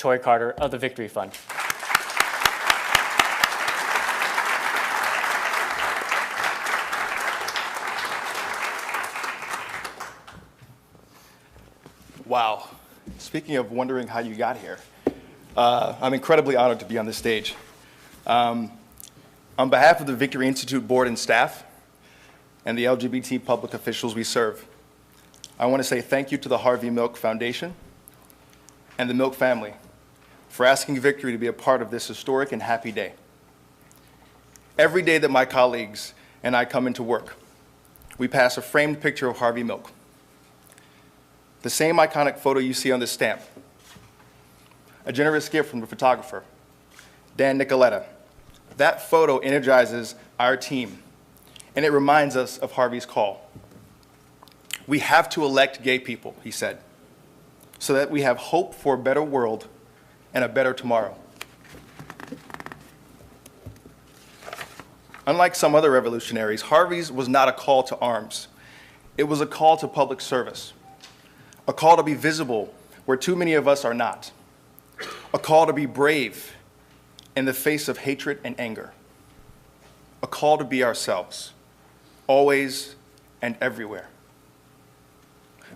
Torey Carter of the Victory Fund. Wow. Speaking of wondering how you got here, I'm incredibly honored to be on this stage. On behalf of the Victory Institute board and staff and the LGBT public officials we serve, I want to say thank you to the Harvey Milk Foundation and the Milk family for asking Victory to be a part of this historic and happy day. Every day that my colleagues and I come into work, we pass a framed picture of Harvey Milk. The same iconic photo you see on this stamp, a generous gift from the photographer, Dan Nicoletta. That photo energizes our team, and it reminds us of Harvey's call. We have to elect gay people, he said, so that we have hope for a better world and a better tomorrow. Unlike some other revolutionaries, Harvey's was not a call to arms. It was a call to public service. A call to be visible where too many of us are not. A call to be brave in the face of hatred and anger. A call to be ourselves, always and everywhere.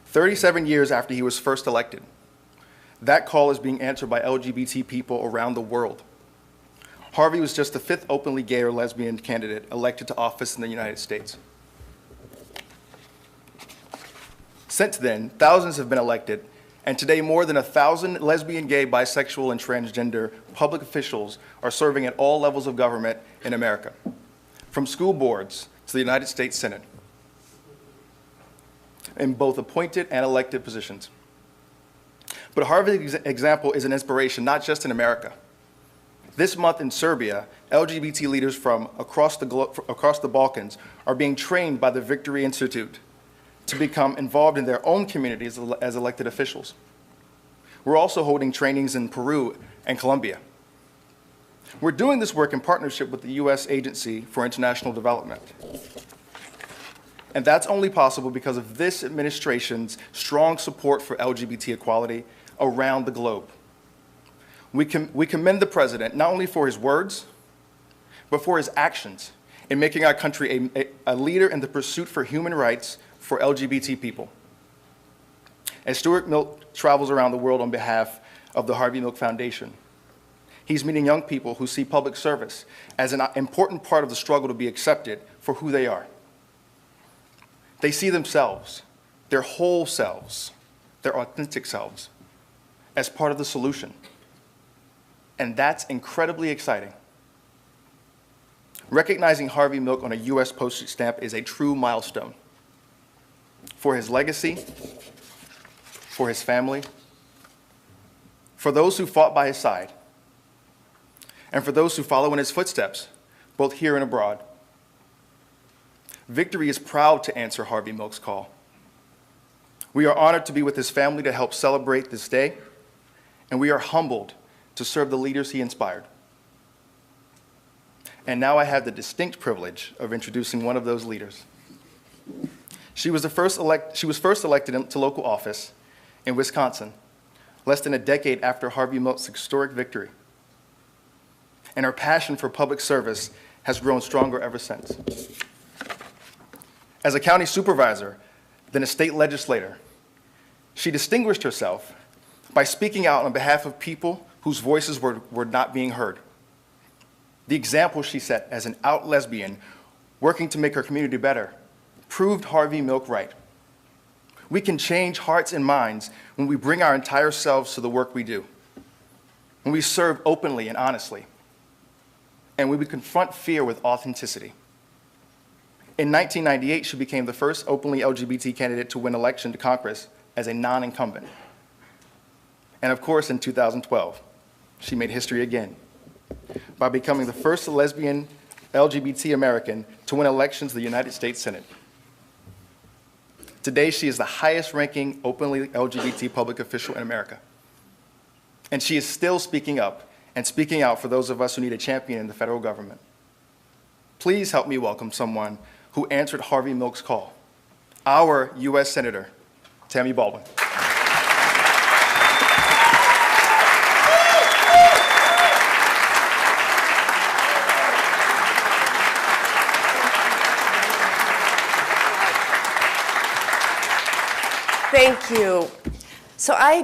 37 years after he was first elected, that call is being answered by LGBT people around the world. Harvey was just the 5th openly gay or lesbian candidate elected to office in the United States. Since then, thousands have been elected, and today more than 1,000 lesbian, gay, bisexual, and transgender public officials are serving at all levels of government in America, from school boards to the United States Senate, in both appointed and elected positions. But Harvey's example is an inspiration not just in America. This month in Serbia, LGBT leaders from across the Balkans are being trained by the Victory Institute to become involved in their own communities as elected officials. We're also holding trainings in Peru and Colombia. We're doing this work in partnership with the U.S. Agency for International Development. And that's only possible because of this administration's strong support for LGBT equality around the globe. We commend the president not only for his words, but for his actions in making our country a leader in the pursuit for human rights for LGBT people. As Stuart Milk travels around the world on behalf of the Harvey Milk Foundation, he's meeting young people who see public service as an important part of the struggle to be accepted for who they are. They see themselves, their whole selves, their authentic selves, as part of the solution. And that's incredibly exciting. Recognizing Harvey Milk on a U.S. postage stamp is a true milestone for his legacy, for his family, for those who fought by his side, and for those who follow in his footsteps, both here and abroad. Victory is proud to answer Harvey Milk's call. We are honored to be with his family to help celebrate this day, and we are humbled to serve the leaders he inspired. And now I have the distinct privilege of introducing one of those leaders. She was first elected to local office in Wisconsin, less than a decade after Harvey Milk's historic victory. And her passion for public service has grown stronger ever since. As a county supervisor, then a state legislator, she distinguished herself by speaking out on behalf of people whose voices were not being heard. The example she set as an out lesbian working to make her community better proved Harvey Milk right. We can change hearts and minds when we bring our entire selves to the work we do, when we serve openly and honestly, and when we confront fear with authenticity. In 1998, she became the first openly LGBT candidate to win election to Congress as a non-incumbent. And of course, in 2012, she made history again by becoming the first lesbian LGBT American to win elections to the United States Senate. Today, she is the highest-ranking openly LGBT public official in America. And she is still speaking up and speaking out for those of us who need a champion in the federal government. Please help me welcome someone who answered Harvey Milk's call, our U.S. Senator, Tammy Baldwin. Thank you. So I